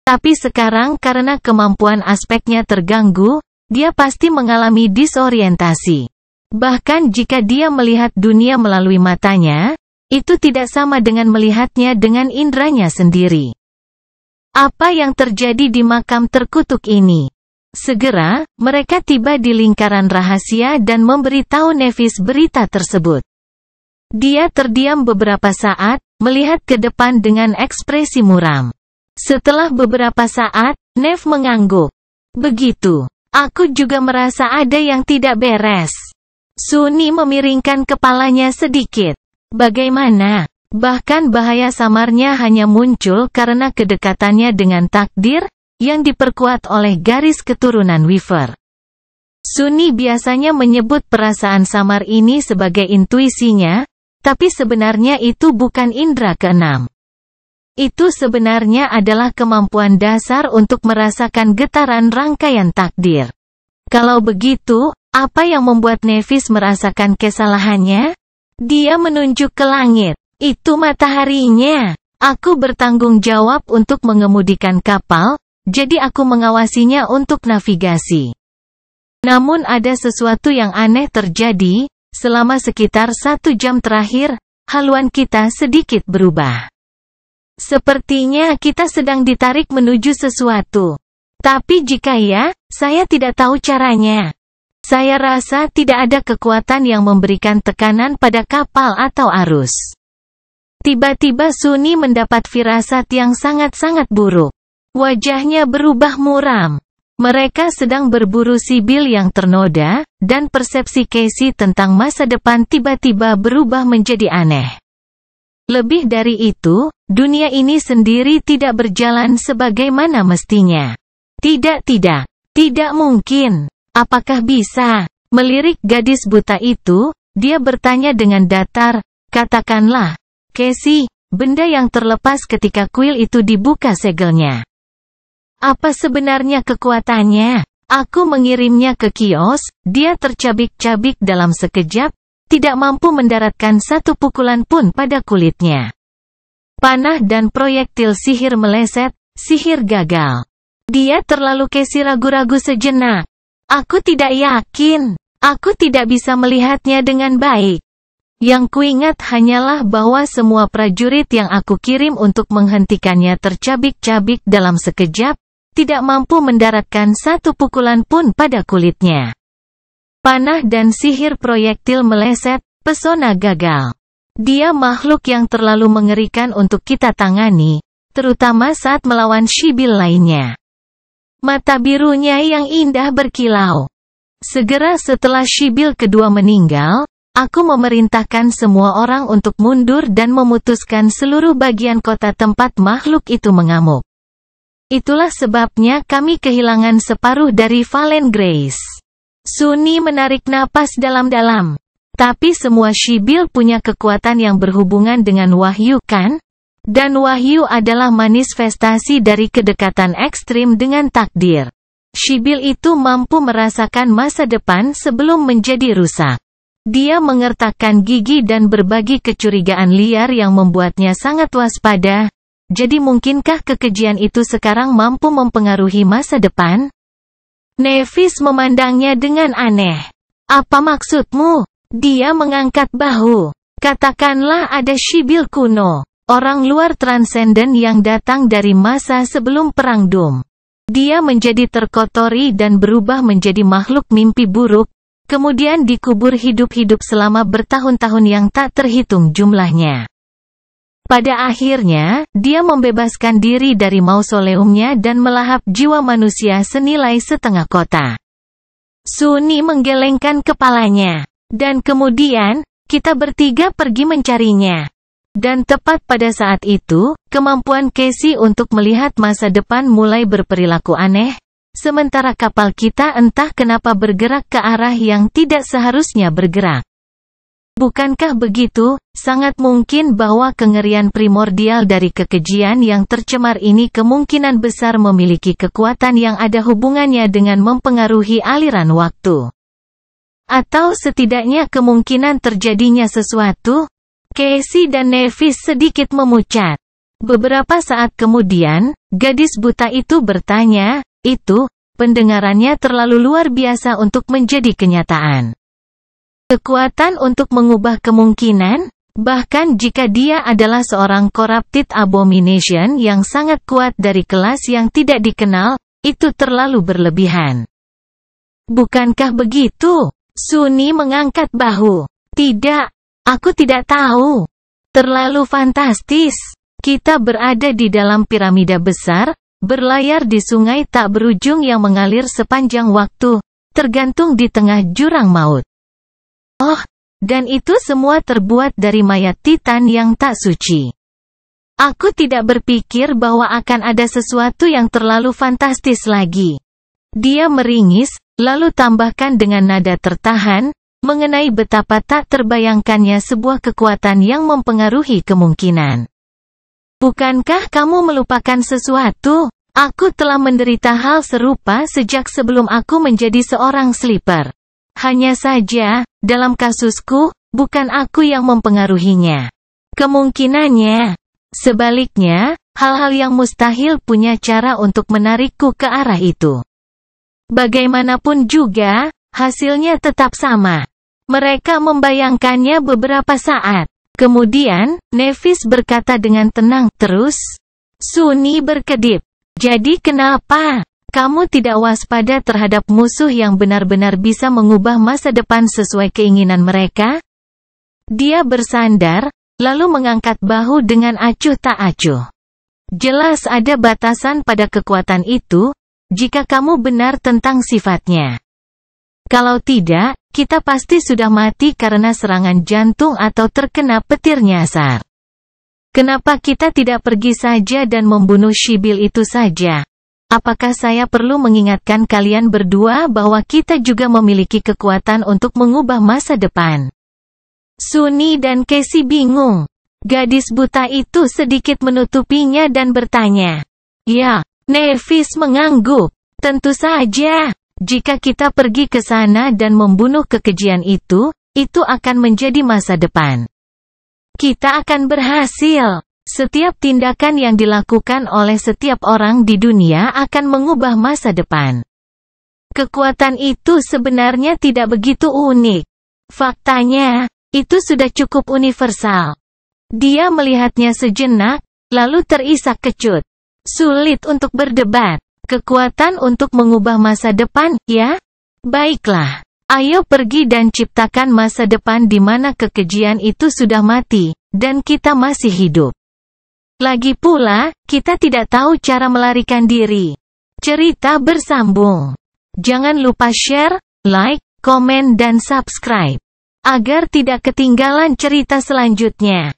Tapi sekarang karena kemampuan aspeknya terganggu, dia pasti mengalami disorientasi. Bahkan jika dia melihat dunia melalui matanya, itu tidak sama dengan melihatnya dengan indranya sendiri. Apa yang terjadi di makam terkutuk ini? Segera, mereka tiba di lingkaran rahasia dan memberitahu Nevis berita tersebut. Dia terdiam beberapa saat, melihat ke depan dengan ekspresi muram. Setelah beberapa saat, Nev mengangguk. Begitu. Aku juga merasa ada yang tidak beres. Sunni memiringkan kepalanya sedikit. Bagaimana? Bahkan bahaya samarnya hanya muncul karena kedekatannya dengan takdir, yang diperkuat oleh garis keturunan Weaver. Sunni biasanya menyebut perasaan samar ini sebagai intuisinya, tapi sebenarnya itu bukan indera keenam. Itu sebenarnya adalah kemampuan dasar untuk merasakan getaran rangkaian takdir. Kalau begitu, apa yang membuat Nevis merasakan kesalahannya? Dia menunjuk ke langit. Itu mataharinya. Aku bertanggung jawab untuk mengemudikan kapal, jadi aku mengawasinya untuk navigasi. Namun ada sesuatu yang aneh terjadi. Selama sekitar 1 jam terakhir, haluan kita sedikit berubah. Sepertinya kita sedang ditarik menuju sesuatu. Tapi jika ya, saya tidak tahu caranya. Saya rasa tidak ada kekuatan yang memberikan tekanan pada kapal atau arus. Tiba-tiba Sunni mendapat firasat yang sangat-sangat buruk. Wajahnya berubah muram. Mereka sedang berburu sibil yang ternoda, dan persepsi Casey tentang masa depan tiba-tiba berubah menjadi aneh. Lebih dari itu, dunia ini sendiri tidak berjalan sebagaimana mestinya. Tidak mungkin. Apakah bisa? Melirik gadis buta itu, dia bertanya dengan datar, katakanlah, Casey, benda yang terlepas ketika kuil itu dibuka segelnya. Apa sebenarnya kekuatannya? Aku mengirimnya ke kios, dia tercabik-cabik dalam sekejap, tidak mampu mendaratkan satu pukulan pun pada kulitnya. Panah dan proyektil sihir meleset, sihir gagal. Dia terlalu Casey ragu-ragu sejenak. Aku tidak yakin. Aku tidak bisa melihatnya dengan baik. Yang kuingat hanyalah bahwa semua prajurit yang aku kirim untuk menghentikannya tercabik-cabik dalam sekejap, tidak mampu mendaratkan satu pukulan pun pada kulitnya. Panah dan sihir proyektil meleset, pesona gagal. Dia makhluk yang terlalu mengerikan untuk kita tangani, terutama saat melawan Sibyl lainnya. Mata birunya yang indah berkilau. Segera setelah Sibyl kedua meninggal, aku memerintahkan semua orang untuk mundur dan memutuskan seluruh bagian kota tempat makhluk itu mengamuk. Itulah sebabnya kami kehilangan separuh dari Valen Grace. Sunni menarik napas dalam-dalam. Tapi semua Sibyl punya kekuatan yang berhubungan dengan wahyu kan? Dan wahyu adalah manifestasi dari kedekatan ekstrim dengan takdir. Sibyl itu mampu merasakan masa depan sebelum menjadi rusak. Dia mengertakkan gigi dan berbagi kecurigaan liar yang membuatnya sangat waspada. Jadi mungkinkah kekejian itu sekarang mampu mempengaruhi masa depan? Nevis memandangnya dengan aneh. Apa maksudmu? Dia mengangkat bahu. Katakanlah ada Sibyl kuno. Orang luar transenden yang datang dari masa sebelum Perang Doom. Dia menjadi terkotori dan berubah menjadi makhluk mimpi buruk, kemudian dikubur hidup-hidup selama bertahun-tahun yang tak terhitung jumlahnya. Pada akhirnya, dia membebaskan diri dari mausoleumnya dan melahap jiwa manusia senilai setengah kota. Sunni menggelengkan kepalanya. Dan kemudian, kita bertiga pergi mencarinya. Dan tepat pada saat itu, kemampuan Casey untuk melihat masa depan mulai berperilaku aneh, sementara kapal kita entah kenapa bergerak ke arah yang tidak seharusnya bergerak. Bukankah begitu? Sangat mungkin bahwa kengerian primordial dari kekejian yang tercemar ini kemungkinan besar memiliki kekuatan yang ada hubungannya dengan mempengaruhi aliran waktu. Atau setidaknya kemungkinan terjadinya sesuatu. Casey dan Nevis sedikit memucat. Beberapa saat kemudian, gadis buta itu bertanya, itu, pendengarannya terlalu luar biasa untuk menjadi kenyataan. Kekuatan untuk mengubah kemungkinan, bahkan jika dia adalah seorang corrupted abomination yang sangat kuat dari kelas yang tidak dikenal, itu terlalu berlebihan. Bukankah begitu? Sunni mengangkat bahu. Tidak. Aku tidak tahu. Terlalu fantastis. Kita berada di dalam piramida besar, berlayar di sungai tak berujung yang mengalir sepanjang waktu, tergantung di tengah jurang maut. Oh, dan itu semua terbuat dari mayat Titan yang tak suci. Aku tidak berpikir bahwa akan ada sesuatu yang terlalu fantastis lagi. Dia meringis, lalu tambahkan dengan nada tertahan, mengenai betapa tak terbayangkannya sebuah kekuatan yang mempengaruhi kemungkinan. Bukankah kamu melupakan sesuatu? Aku telah menderita hal serupa sejak sebelum aku menjadi seorang sleeper. Hanya saja, dalam kasusku, bukan aku yang mempengaruhinya. Kemungkinannya. Sebaliknya, hal-hal yang mustahil punya cara untuk menarikku ke arah itu. Bagaimanapun juga, hasilnya tetap sama. Mereka membayangkannya beberapa saat. Kemudian, Nevis berkata dengan tenang, terus. Sunni berkedip. Jadi kenapa? Kamu tidak waspada terhadap musuh yang benar-benar bisa mengubah masa depan sesuai keinginan mereka? Dia bersandar, lalu mengangkat bahu dengan acuh tak acuh. Jelas ada batasan pada kekuatan itu, jika kamu benar tentang sifatnya. Kalau tidak, kita pasti sudah mati karena serangan jantung atau terkena petir nyasar. Kenapa kita tidak pergi saja dan membunuh Sibyl itu saja? Apakah saya perlu mengingatkan kalian berdua bahwa kita juga memiliki kekuatan untuk mengubah masa depan? Sunni dan Casey bingung. Gadis buta itu sedikit menutupinya dan bertanya. Ya, Nevis mengangguk. Tentu saja. Jika kita pergi ke sana dan membunuh kekejian itu akan menjadi masa depan. Kita akan berhasil. Setiap tindakan yang dilakukan oleh setiap orang di dunia akan mengubah masa depan. Kekuatan itu sebenarnya tidak begitu unik. Faktanya, itu sudah cukup universal. Dia melihatnya sejenak, lalu terisak kecut. Sulit untuk berdebat. Kekuatan untuk mengubah masa depan, ya? Baiklah. Ayo pergi dan ciptakan masa depan di mana kekejian itu sudah mati, dan kita masih hidup. Lagi pula, kita tidak tahu cara melarikan diri. Cerita bersambung. Jangan lupa share, like, komen dan subscribe. Agar tidak ketinggalan cerita selanjutnya.